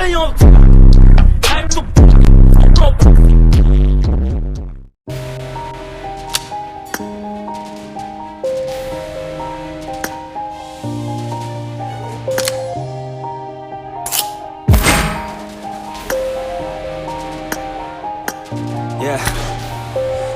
crayon. Yeah,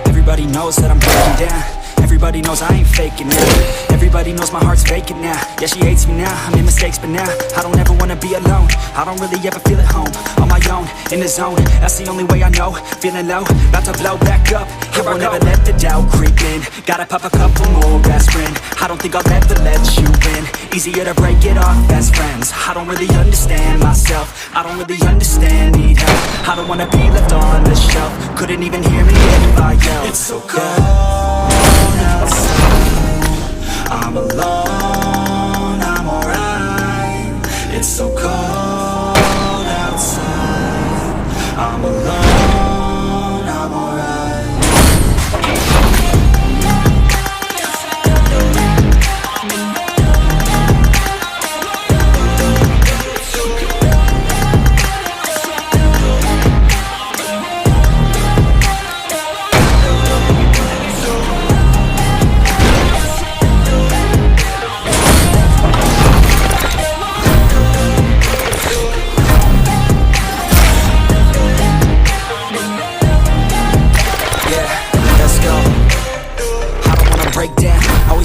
everybody knows that I'm breaking down. Everybody knows I ain't faking now. Everybody knows my heart's vacant now. Yeah, she hates me now, I made mistakes but now I don't ever wanna be alone. I don't really ever feel at home. On my own, in the zone, that's the only way I know. Feeling low, about to blow back up. I won't ever let the doubt creep in. Gotta pop a couple more aspirin. I don't think I'll ever let you in. Easier to break it off best friends. I don't really understand myself. I don't really understand, need help. I don't wanna be left on the shelf. Couldn't even hear me if I yelled. It's so cold outside, I'm alone, I'm alright. It's so cold outside, I'm alone, I'm alright.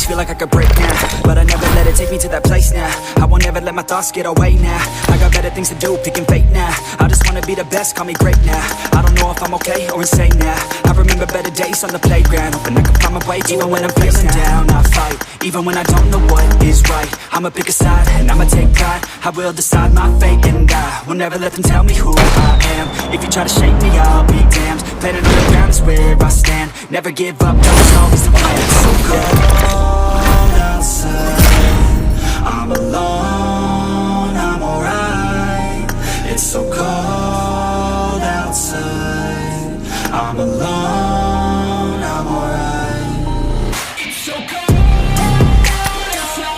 Feel like I could break now, but I never let it take me to that place now. I won't ever let my thoughts get away now. I got better things to do, picking fate now. I just wanna be the best, call me great now. I don't know if I'm okay or insane now. I remember better days on the playground, hoping I can find my way. Even when I'm feeling down, I fight. Even when I don't know what is right, I'ma pick a side and I'ma take pride. I will decide my fate and I will never let them tell me who I am. If you try to shake me, I'll be damned. Planet on the ground is where I stand. Never give up, that was always the plan. It's so good outside, I'm alone, I'm alright. It's so cold outside, I'm alone, I'm alright. It's so cold outside.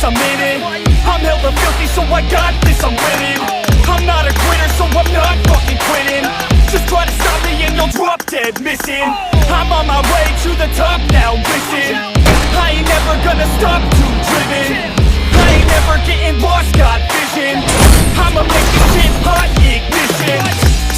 I'm in it. I'm hella filthy, so I got this, I'm winning. I'm not a quitter, so I'm not fucking quitting. Just try to stop me and you'll drop dead missing. I'm on my way to the top now, listen. I ain't never gonna stop, too driven. I ain't never getting lost, got vision. I'ma make this shit hot, ignition.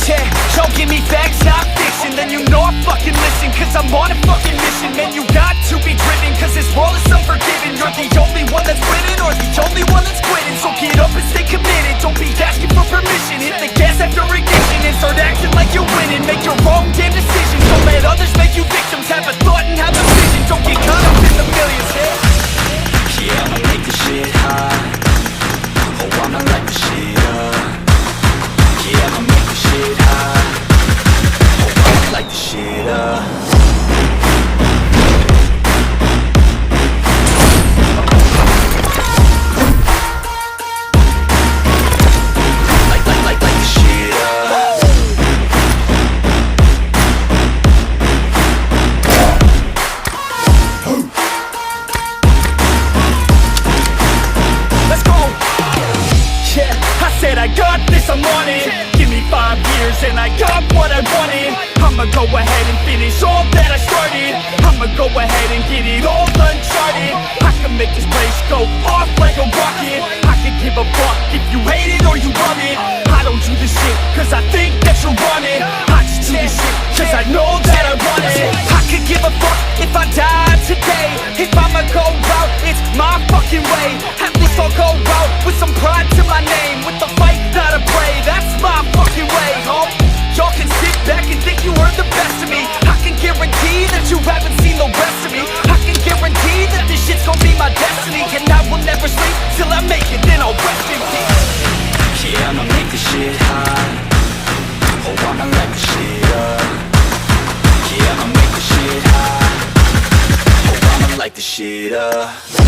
Yeah, don't give me facts, not fiction. Then you know I fucking listen, cause I'm on a fucking mission. Man, you got to be driven, cause this world is unforgiving. You're the only one that's winning, or the only one that's quitting. So get up and stay committed, don't be asking for permission. Hit the gas after ignition and start acting like you're winning. Make your own damn decisions, don't let others make you victims. Have a thought and have a vision, don't get caught up in the millions. Yeah, I'ma make this shit hot. Oh, I'ma light the shit up. Yeah, I'ma make this shit hot. Oh, I'ma light the shit up. yeah.